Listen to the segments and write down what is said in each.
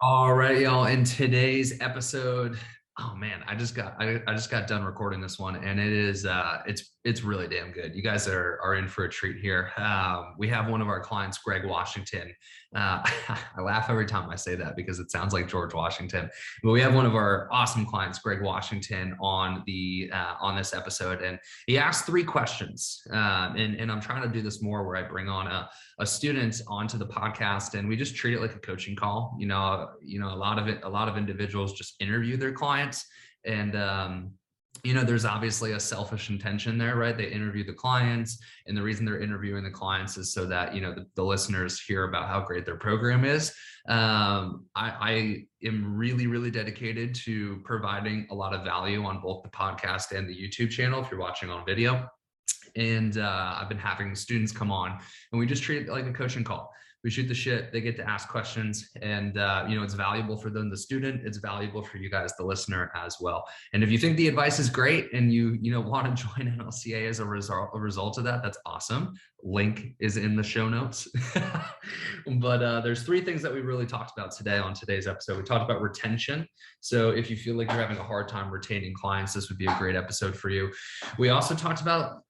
All right, y'all. In today's episode, oh man, I just got done recording this one, and it's really damn good. You guys are in for a treat here. We have one of our clients, Greg Washington. I laugh every time I say that because it sounds like George Washington. But we have one of our awesome clients, Greg Washington, on this episode, and he asked three questions. And I'm trying to do this more where I bring on a student onto the podcast and we just treat it like a coaching call. A lot of individuals just interview their clients, and there's obviously a selfish intention there, right? They interview the clients, and the reason they're interviewing the clients is so that the listeners hear about how great their program is. I am really, really dedicated to providing a lot of value on both the podcast and the YouTube channel if you're watching on video. And I've been having students come on, and we just treat it like a coaching call. We shoot the shit. They get to ask questions, and it's valuable for them, the student. It's valuable for you guys, the listener, as well. And if you think the advice is great and you want to join NLCA as a result of that, that's awesome. Link is in the show notes. But there's three things that we really talked about today on today's episode. We talked about retention. So if you feel like you're having a hard time retaining clients, this would be a great episode for you. We also talked about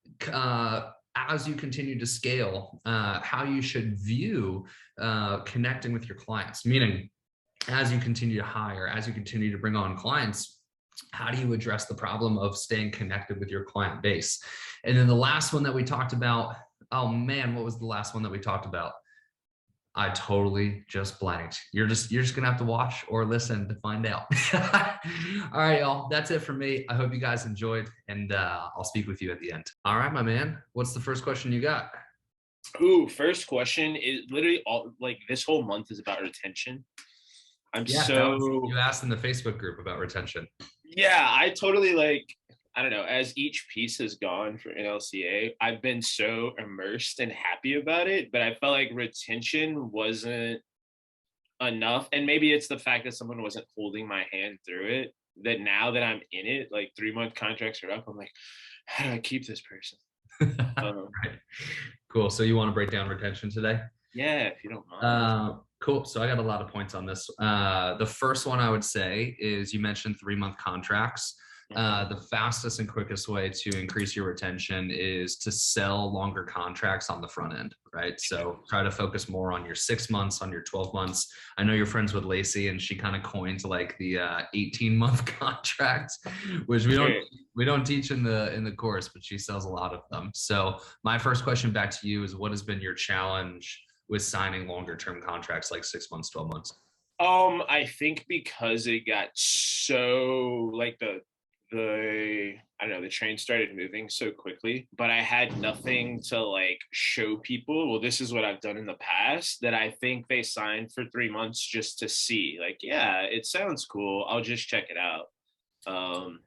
as you continue to scale, how you should view connecting with your clients, meaning as you continue to hire, as you continue to bring on clients, how do you address the problem of staying connected with your client base? And then the last one that we talked about, oh man, what was the last one that we talked about? I totally just blanked. You're just gonna have to watch or listen to find out. All right, y'all. That's it for me. I hope you guys enjoyed, and I'll speak with you at the end. All right, my man. What's the first question you got? Ooh, first question is literally all like this whole month is about retention. You asked in the Facebook group about retention. Yeah, I totally I don't know, as each piece has gone for NLCA, I've been so immersed and happy about it, but I felt like retention wasn't enough. And maybe it's the fact that someone wasn't holding my hand through it, that now that I'm in it, like 3-month contracts are up, I'm like, how do I keep this person? Right. Cool. So you want to break down retention today? Yeah, if you don't mind. Cool. So I got a lot of points on this. The first one I would say is you mentioned 3-month contracts. The fastest and quickest way to increase your retention is to sell longer contracts on the front end, right? So try to focus more on your 6 months, on your 12 months. I know you're friends with Lacey, and she kind of coined like the 18-month contracts, which we don't teach in the course, but she sells a lot of them. So my first question back to you is, what has been your challenge with signing longer term contracts like 6 months, 12 months? I think because it got so like the I don't know, the train started moving so quickly, but I had nothing to like show people, well, this is what I've done in the past, that I think they signed for 3 months just to see, like, yeah, it sounds cool, I'll just check it out. Sorry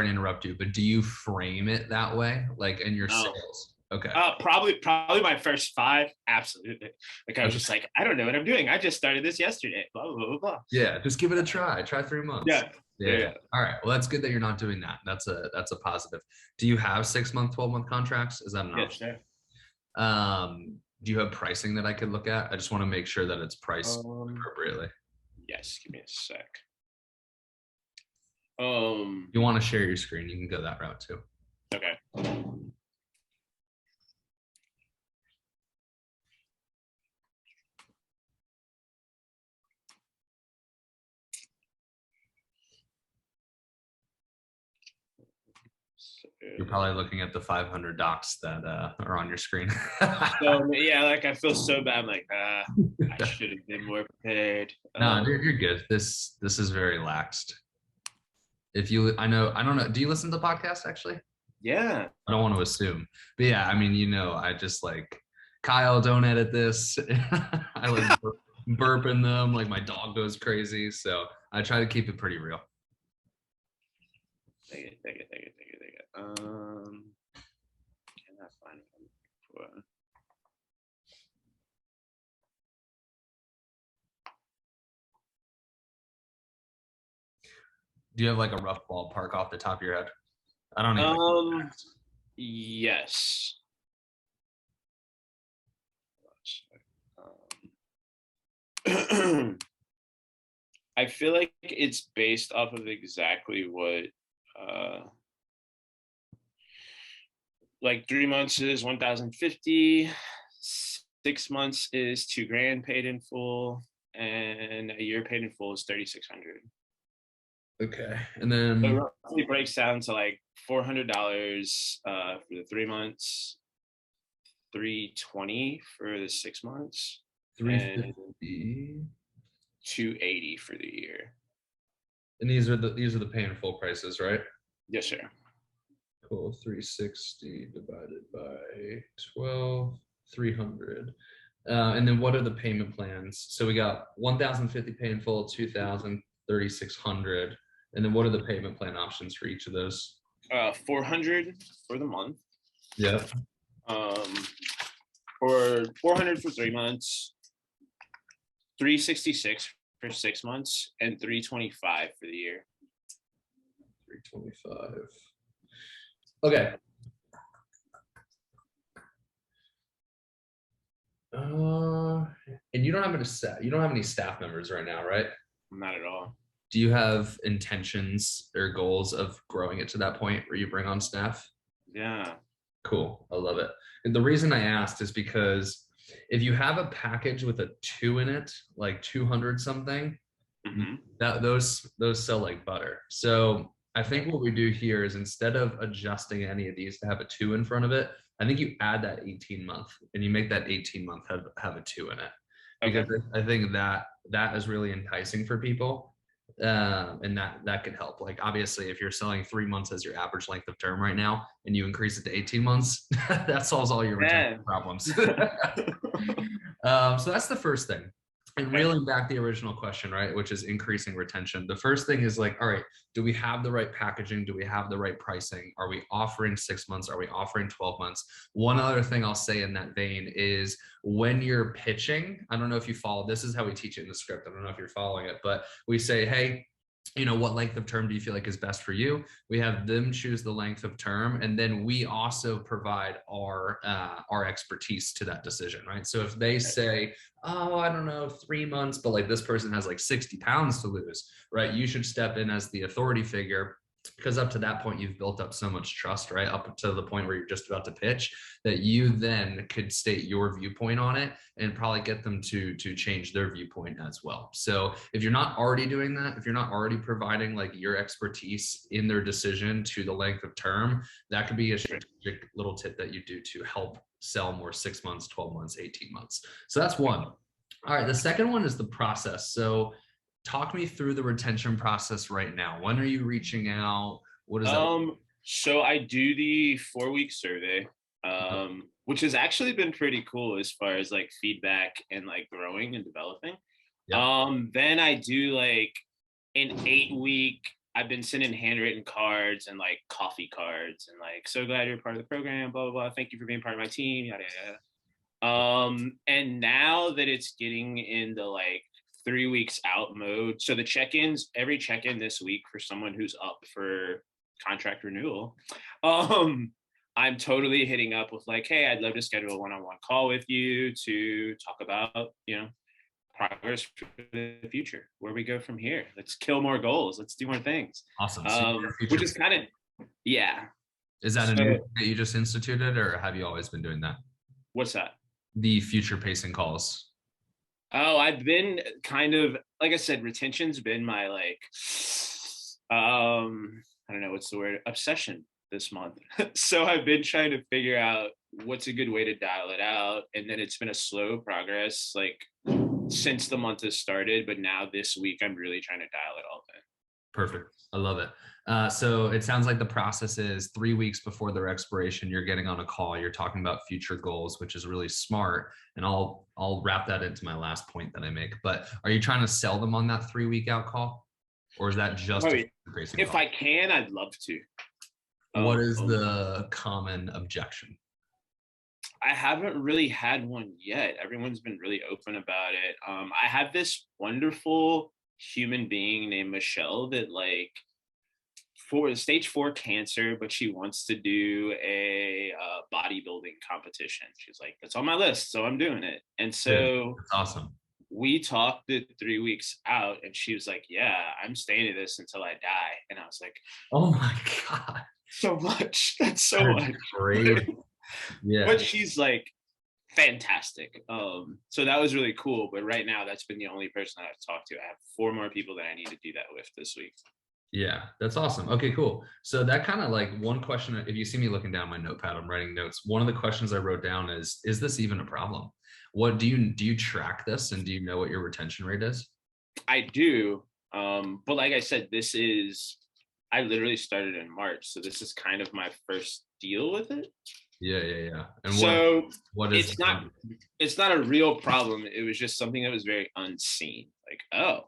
to interrupt you, but do you frame it that way, like in your sales? Okay. Probably my first 5, absolutely. Like I was just like, I don't know what I'm doing. I just started this yesterday. Blah blah blah blah. Yeah, just give it a try. Try 3 months. Yeah. All right. Well, that's good that you're not doing that. That's a positive. Do you have 6-month, 12-month contracts? Is that an option? Do you have pricing that I could look at? I just want to make sure that it's priced appropriately. Yes. Give me a sec. If you want to share your screen, you can go that route too. Okay. You're probably looking at the 500 docs that are on your screen. So yeah, like I feel so bad. I'm like, I should have been more prepared. No, you're good. This is very laxed. I don't know. Do you listen to the podcast actually? Yeah. I don't want to assume, but yeah, I mean, I just like, Kyle, don't edit this. I like burping them, like my dog goes crazy. So I try to keep it pretty real. Take it. Cannot find it. Do you have like a rough ballpark off the top of your head? I don't even. Yes. I feel like it's based off of exactly what like 3 months is 1,050, 6 months is $2,000 paid in full, and a year paid in full is 3,600. Okay. And So it then roughly breaks down to like $400 for the 3 months, 320 for the 6 months, and 350. 280 for the year. And these are the pay in full prices, right? Yes, sir. Cool. 360 divided by 12, 300. And then what are the payment plans? So we got 1,050 pay in full, 2,000, 3,600. And then what are the payment plan options for each of those? 400 for the month. Yeah. For 400 for 3 months, 366 for 6 months, and 325 for the year. 325. Okay. And you don't have any staff members right now, right? Not at all. Do you have intentions or goals of growing it to that point where you bring on staff? Yeah. Cool. I love it. And the reason I asked is because if you have a package with a 2 in it, like 200 something, that those sell like butter. So I think what we do here is instead of adjusting any of these to have a 2 in front of it, I think you add that 18-month and you make that 18-month have a 2 in it. Because I think that is really enticing for people. And that could help. Like obviously if you're selling 3 months as your average length of term right now and you increase it to 18 months, that solves all your retention problems. So that's the first thing. And reeling back the original question, right, which is increasing retention. The first thing is like, all right, do we have the right packaging? Do we have the right pricing? Are we offering 6 months? Are we offering 12 months? One other thing I'll say in that vein is when you're pitching, I don't know if you follow, this is how we teach it in the script. I don't know if you're following it, but we say, hey, what length of term do you feel like is best for you? We have them choose the length of term, and then we also provide our expertise to that decision, right? So if they say, oh, I don't know, 3 months, but like this person has like 60 pounds to lose, right? You should step in as the authority figure, because up to that point, you've built up so much trust, right? Up to the point where you're just about to pitch, that you then could state your viewpoint on it and probably get them to change their viewpoint as well. So if you're not already doing that, if you're not already providing like your expertise in their decision to the length of term, that could be a strategic little tip that you do to help sell more 6 months, 12 months, 18 months. So that's one. All right. The second one is the process. So talk me through the retention process right now. When are you reaching out? What is that? So I do the 4-week survey, which has actually been pretty cool as far as like feedback and like growing and developing. Yep. Then I do like an 8-week, I've been sending handwritten cards and like coffee cards and like, so glad you're part of the program, blah, blah, blah. Thank you for being part of my team, yada, yada. And now that it's getting into like 3 weeks out mode, so the check-ins, every check-in this week for someone who's up for contract renewal, I'm totally hitting up with like, hey, I'd love to schedule a one-on-one call with you to talk about, progress for the future, where we go from here. Let's kill more goals. Let's do more things. Awesome. Which is kind of, yeah. Is that a new thing that you just instituted, or have you always been doing that? What's that? The future pacing calls. Oh, I've been kind of, like I said, retention's been my like, I don't know what's the word, obsession this month. So I've been trying to figure out what's a good way to dial it out. And then it's been a slow progress, like since the month has started, but now this week I'm really trying to dial it all in. Perfect. I love it. So it sounds like the process is 3 weeks before their expiration, you're getting on a call, you're talking about future goals, which is really smart. And I'll wrap that into my last point that I make. But are you trying to sell them on that 3-week out call? Or is that just if I can, I'd love to. What is the common objection? I haven't really had one yet. Everyone's been really open about it. I have this wonderful human being named Michelle that like for stage 4 cancer, but she wants to do a bodybuilding competition. She's like, that's on my list, so I'm doing it. And so that's awesome. we talked it 3 weeks out, and she was like, yeah, I'm staying to this until I die. And I was like, Oh my God. so much. That's so That is much. crazy. Yeah. But she's like fantastic. So that was really cool. But right now, that's been the only person that I've talked to. I have 4 more people that I need to do that with this week. Yeah, that's awesome. Okay, cool. So that kind of like one question, if you see me looking down my notepad, I'm writing notes. One of the questions I wrote down is this even a problem? What do you track this, and do you know what your retention rate is? I do. But like I said, I literally started in March. So this is kind of my first deal with it. Yeah, yeah, yeah. And So what is it's not a real problem. It was just something that was very unseen. Like, oh,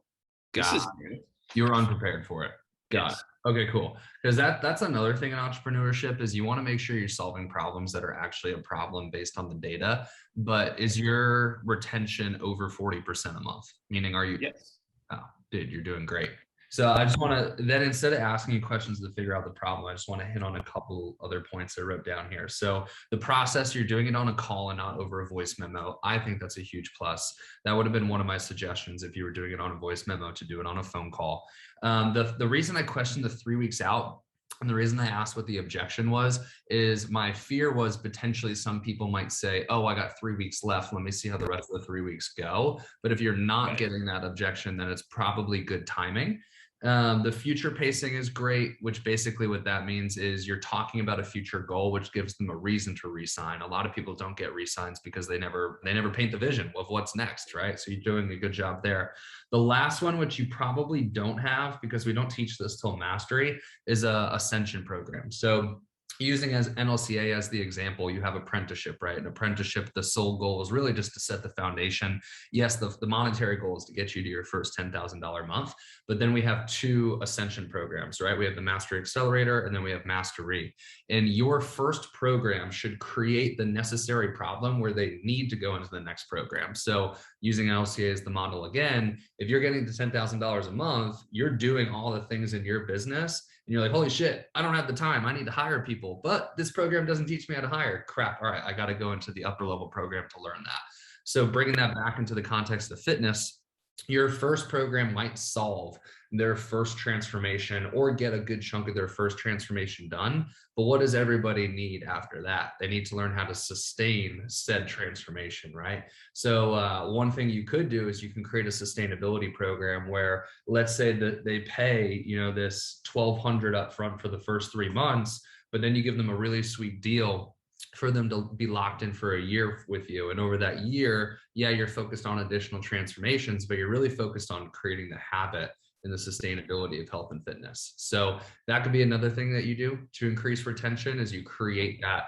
this is new. You were unprepared for it. Got Yes. it. Okay, cool. Because that's another thing in entrepreneurship is you want to make sure you're solving problems that are actually a problem based on the data. But is your retention over 40% a month? Meaning, are you? Yes. Oh, dude, you're doing great. So I just want to then, instead of asking you questions to figure out the problem, I just want to hit on a couple other points I wrote down here. So the process, you're doing it on a call and not over a voice memo. I think that's a huge plus. That would have been one of my suggestions if you were doing it on a voice memo, to do it on a phone call. The reason I questioned the 3 weeks out, and the reason I asked what the objection was, is my fear was potentially some people might say, oh, I got 3 weeks left. Let me see how the rest of the 3 weeks go. But if you're not getting that objection, then it's probably good timing. The future pacing is great, which basically what that means is you're talking about a future goal, which gives them a reason to re-sign. A lot of people don't get re-signs because they never paint the vision of what's next, right? So you're doing a good job there. The last one, which you probably don't have because we don't teach this till mastery, is a Ascension program. So using as NLCA as the example, you have apprenticeship, right? An apprenticeship, the sole goal is really just to set the foundation. Yes, the monetary goal is to get you to your first $10,000 a month, but then we have 2 Ascension programs, right? We have the Mastery Accelerator, and then we have Mastery. And your first program should create the necessary problem where they need to go into the next program. So using NLCA as the model again, if you're getting to $10,000 a month, you're doing all the things in your business, and you're like, holy shit, I don't have the time. I need to hire people, but this program doesn't teach me how to hire. Crap. All right, I got to go into the upper level program to learn that. So bringing that back into the context of fitness, your first program might solve their first transformation or get a good chunk of their first transformation done. But what does everybody need after that? They need to learn how to sustain said transformation, right? So one thing you could do is you can create a sustainability program where, let's say that they pay, this $1,200 up front for the first 3 months, but then you give them a really sweet deal for them to be locked in for a year with you. And over that year, yeah, you're focused on additional transformations, but you're really focused on creating the habit and the sustainability of health and fitness. So that could be another thing that you do to increase retention, is you create that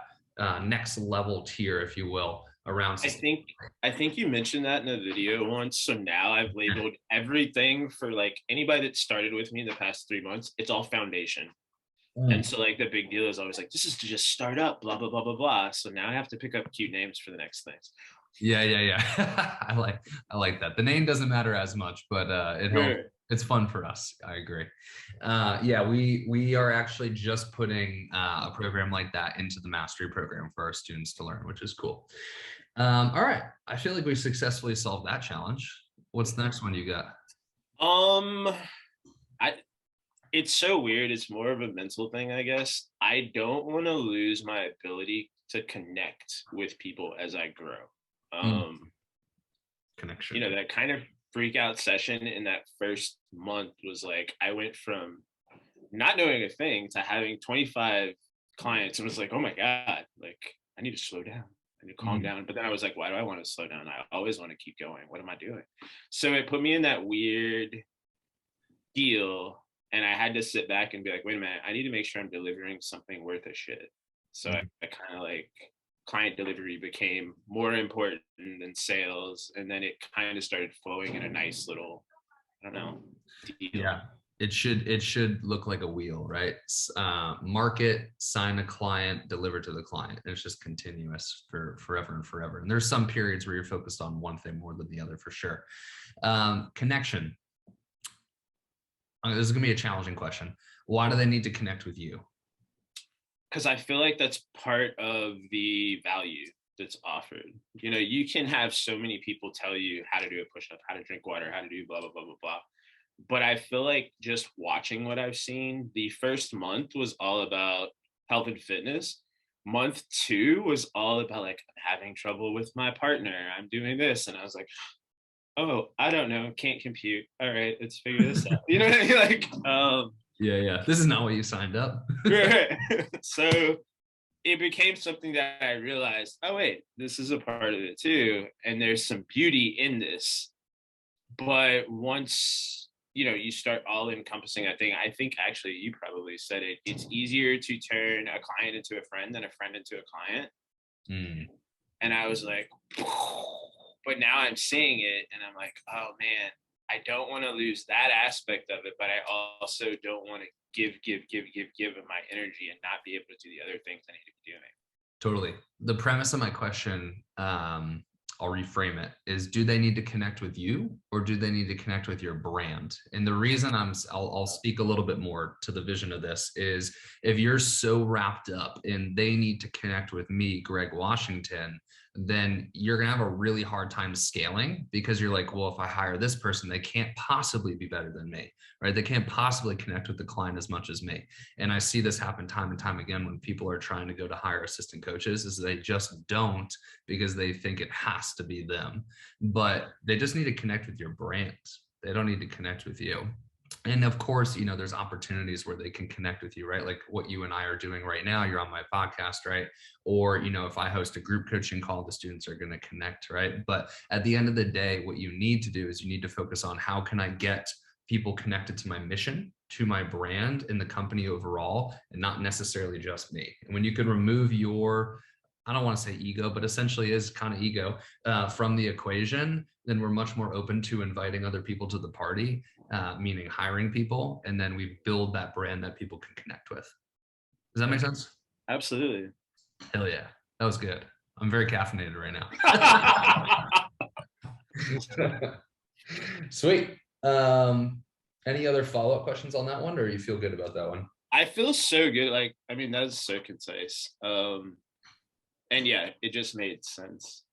next level tier, if you will, around. I think you mentioned that in a video once. So now I've labeled everything for like anybody that started with me in the past 3 months. It's all foundation. And so like the big deal is always like, this is to just start up, blah, blah, blah, blah, blah. So now I have to pick up cute names for the next things. Yeah. I like that. The name doesn't matter as much, but it helps. It's fun for us. I agree. Yeah, we are actually just putting a program like that into the mastery program for our students to learn, which is cool. All right. I feel like we successfully solved that challenge. What's the next one you got? It's so weird. It's more of a mental thing, I guess. I don't want to lose my ability to connect with people as I grow. Connection. That kind of freak out session in that first month was like, I went from not knowing a thing to having 25 clients. It was like, oh my God, like I need to slow down. I need to calm down. But then I was like, why do I want to slow down? I always want to keep going. What am I doing? So it put me in that weird deal. And I had to sit back and be like, wait a minute, I need to make sure I'm delivering something worth a shit. So I kind of like client delivery became more important than sales. And then it kind of started flowing in a nice little, I don't know, deal. Yeah, it should look like a wheel, right? Market, sign a client, deliver to the client. And it's just continuous for forever and forever. And there's some periods where you're focused on one thing more than the other, for sure. Connection. This is going to be a challenging question. Why do they need to connect with you? Because I feel like that's part of the value. that's offered. You know, you can have so many people tell you how to do a push-up, how to drink water, how to do blah, blah, blah, blah, blah. But I feel like just watching what I've seen, the first month was all about health and fitness. Month 2 was all about like, I'm having trouble with my partner, I'm doing this. And I was like, oh, I don't know, can't compute. All right, let's figure this out. You know what I mean? Like, Yeah. This is not what you signed up. right. So it became something that I realized, oh wait, this is a part of it too. And there's some beauty in this. But once, you know, you start all encompassing that thing, I think actually you probably said it, it's easier to turn a client into a friend than a friend into a client. And I was like, but now I'm seeing it and I'm like, oh man, I don't want to lose that aspect of it, but I also don't want to give of my energy and not be able to do the other things I need to be doing. Totally. The premise of my question, I'll reframe it, is do they need to connect with you or do they need to connect with your brand? And the reason I'll speak a little bit more to the vision of this is if you're so wrapped up in they need to connect with me, Greg Washington, then you're going to have a really hard time scaling because you're like, well, if I hire this person, they can't possibly be better than me, right? They can't possibly connect with the client as much as me. And I see this happen time and time again when people are trying to go to hire assistant coaches is they just don't because they think it has to be them, but they just need to connect with your brand. They don't need to connect with you. And of course, you know, there's opportunities where they can connect with you, right? Like what you and I are doing right now, you're on my podcast, right? Or, you know, if I host a group coaching call, the students are going to connect, right? But at the end of the day, what you need to do is you need to focus on how can I get people connected to my mission, to my brand and the company overall, and not necessarily just me. And when you could remove your, I don't want to say ego, but essentially is kind of ego from the equation, then we're much more open to inviting other people to the party, meaning hiring people. And then we build that brand that people can connect with. Does that make sense? Absolutely. Hell yeah. That was good. I'm very caffeinated right now. Sweet. Any other follow-up questions on that one, or you feel good about that one? I feel so good. Like, I mean, that's so concise. And yeah, it just made sense.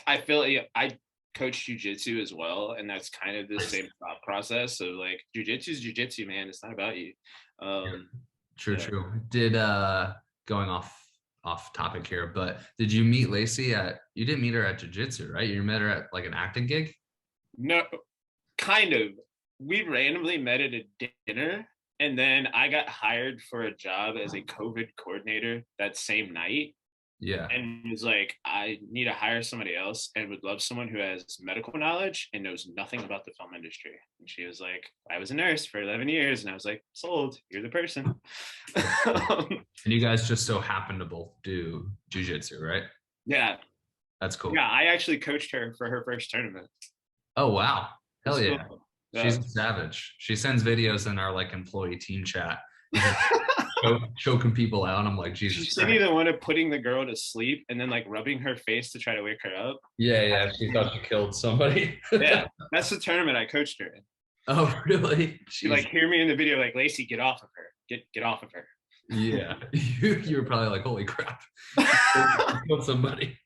I feel like I coach jujitsu as well, and that's kind of the same thought process of like jujitsu is jujitsu, man. It's not about you. True. Did going off topic here, but did you meet Lacey you didn't meet her at jujitsu, right? You met her at like an acting gig? No, kind of. We randomly met at a dinner, and then I got hired for a job as a COVID coordinator that same night. Yeah. And was like, I need to hire somebody else and would love someone who has medical knowledge and knows nothing about the film industry. And she was like, I was a nurse for 11 years. And I was like, sold, you're the person. And you guys just so happen to both do jujitsu, right? Yeah. That's cool. Yeah, I actually coached her for her first tournament. Oh, wow. Hell That's yeah. cool. She's a savage. She sends videos in our like employee team chat. Choking people out. I'm like, Jesus. She sent me the one of putting the girl to sleep and then like rubbing her face to try to wake her up. Yeah. She thought she killed somebody. Yeah, that's the tournament I coached her in. Oh, really? She like hear me in the video like, Lacey, get off of her. Get off of her. Yeah. You were probably like, holy crap. Killed somebody.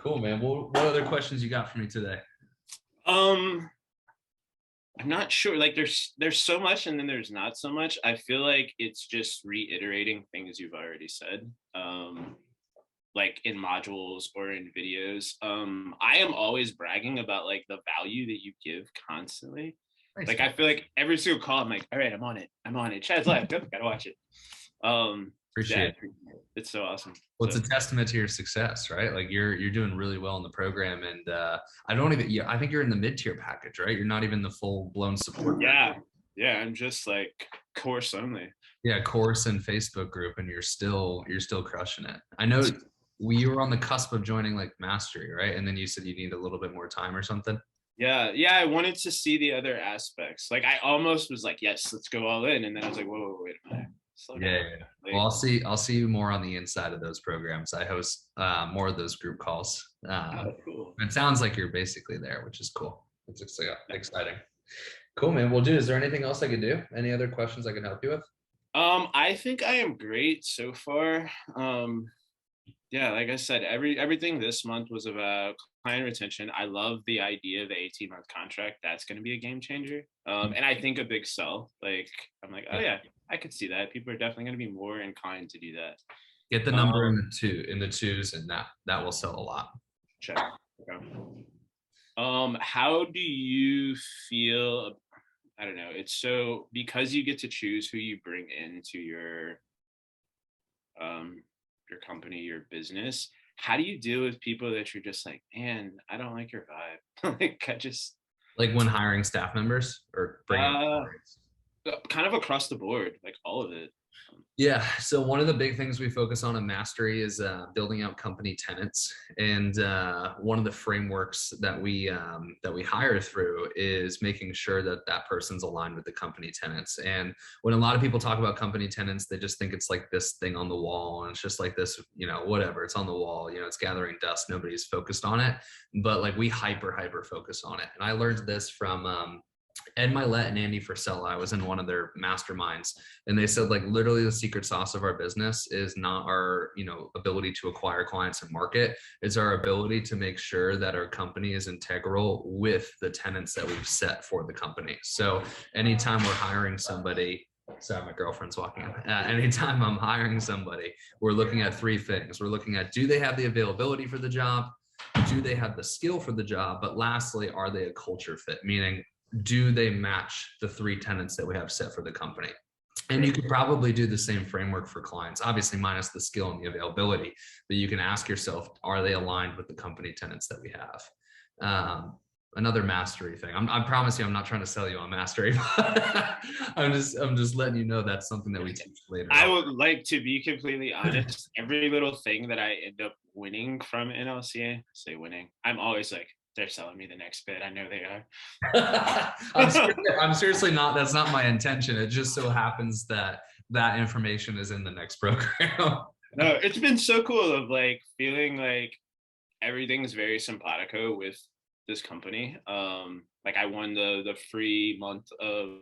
Cool, man. Well, what other questions you got for me today? I'm not sure. Like there's so much and then there's not so much. I feel like it's just reiterating things you've already said. Like in modules or in videos. I am always bragging about like the value that you give constantly. Nice. Like I feel like every single call I'm like, all right, I'm on it. Chad's live. Gotta watch it. Appreciate it. It's so awesome. Well, it's a testament to your success, right? Like you're doing really well in the program, and I think you're in the mid-tier package, right? You're not even the full-blown support. Yeah, I'm just like course only. Yeah, course and Facebook group, and you're still crushing it. I know you were on the cusp of joining like mastery, right? And then you said you need a little bit more time or something. Yeah, I wanted to see the other aspects. Like I almost was like, yes, let's go all in, and then I was like, whoa, wait a minute. Yeah. Well, I'll see you more on the inside of those programs. I host more of those group calls. Cool. It sounds like you're basically there, which is cool. It's exciting. Cool, man. Well, dude, is there anything else I could do? Any other questions I can help you with? I think I am great so far. Yeah, like I said, everything this month was about client retention. I love the idea of the 18-month contract. That's going to be a game changer. And I think a big sell. Like, I'm like, oh Yeah. yeah, I could see that. People are definitely going to be more inclined to do that. Get the number Um, in the twos, and that will sell a lot. check. Okay. How do you feel? I don't know. It's so because you get to choose who you bring into your company, your business. How do you deal with people that you're just like, man, I don't like your vibe. Like I just Like when hiring staff members or bringing uh employees. kind of across the board, like all of it. Yeah. So one of the big things we focus on in Mastery is building out company tenants, and one of the frameworks that we hire through is making sure that that person's aligned with the company tenants. And when a lot of people talk about company tenants, they just think it's like this thing on the wall, and it's just like this, whatever. It's on the wall. It's gathering dust. Nobody's focused on it, but like we hyper focus on it. And I learned this from Ed Milet and Andy Frisella. I was in one of their masterminds, and they said like literally the secret sauce of our business is not our ability to acquire clients and market. It's our ability to make sure that our company is integral with the tenants that we've set for the company. So anytime we're hiring somebody, sorry, my girlfriend's walking in. Anytime I'm hiring somebody, we're looking at three things. We're looking at, do they have the availability for the job? Do they have the skill for the job? But lastly, are they a culture fit? Meaning, do they match the three tenets that we have set for the company? And you could probably do the same framework for clients, obviously minus the skill and the availability, but you can ask yourself, are they aligned with the company tenets that we have? Another mastery thing. I promise you, I'm not trying to sell you on mastery. I'm just letting you know that's something that we teach later. I would like to be completely honest. Every little thing that I end up winning from NLCA, say winning, I'm always like, they're selling me the next bid. I know they are. I'm seriously not. That's not my intention. It just so happens that that information is in the next program. No, it's been so cool of like feeling like everything's very simpatico with this company. Like I won the free month of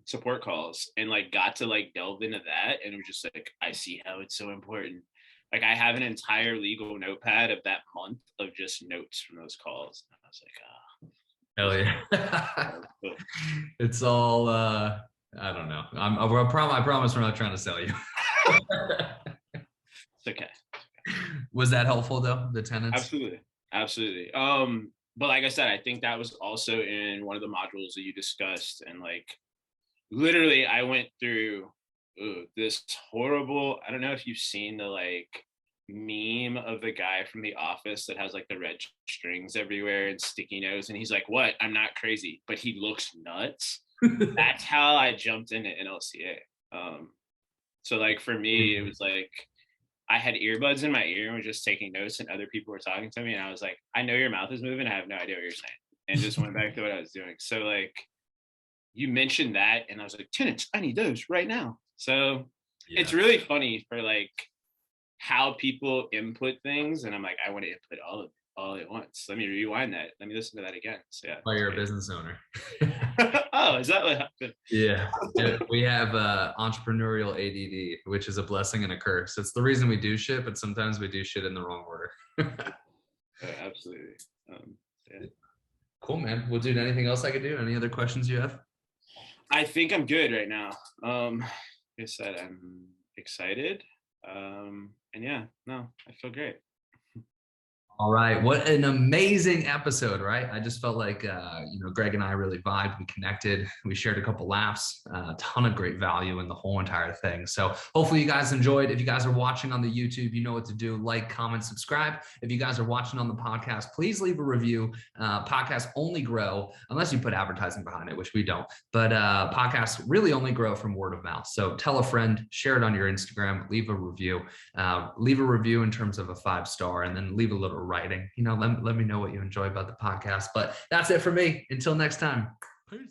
support calls and like got to like delve into that, and it was just like, I see how it's so important. Like I have an entire legal notepad of that month of just notes from those calls. And I was like, Hell yeah. It's all I don't know. I promise we're not trying to sell you. It's okay. Was that helpful though, the tenants? Absolutely. But like I said, I think that was also in one of the modules that you discussed, and like literally I went through this horrible, I don't know if you've seen the like meme of the guy from The Office that has like the red strings everywhere and sticky nose, and he's like, what, I'm not crazy, but he looks nuts. That's how I jumped into NLCA. So like for me, it was like I had earbuds in my ear and was just taking notes, and other people were talking to me, and I was like, I know your mouth is moving, I have no idea what you're saying, and just went back to what I was doing. So like you mentioned that, and I was like, tenants, I need those right now. So yeah. It's really funny for like how people input things, and I'm like, I want to input all at once. Let me rewind that. Let me listen to that again. So yeah. Well, you're a business owner. Oh, is that what happened? Yeah. We have entrepreneurial ADD, which is a blessing and a curse. It's the reason we do shit, but sometimes we do shit in the wrong order. Absolutely. Yeah. Cool, man. Well, dude, anything else I could do? Any other questions you have? I think I'm good right now. Like I said, I'm excited. And yeah, no, I feel great. All right. What an amazing episode, right? I just felt like, Greg and I really vibed. We connected. We shared a couple laughs, a ton of great value in the whole entire thing. So hopefully you guys enjoyed. If you guys are watching on the YouTube, you know what to do. Like, comment, subscribe. If you guys are watching on the podcast, please leave a review. Podcasts only grow, unless you put advertising behind it, which we don't. But podcasts really only grow from word of mouth. So tell a friend, share it on your Instagram, leave a review. Leave a review in terms of a 5-star, and then leave a little writing. Let me know what you enjoy about the podcast. But that's it for me. Until next time. Peace.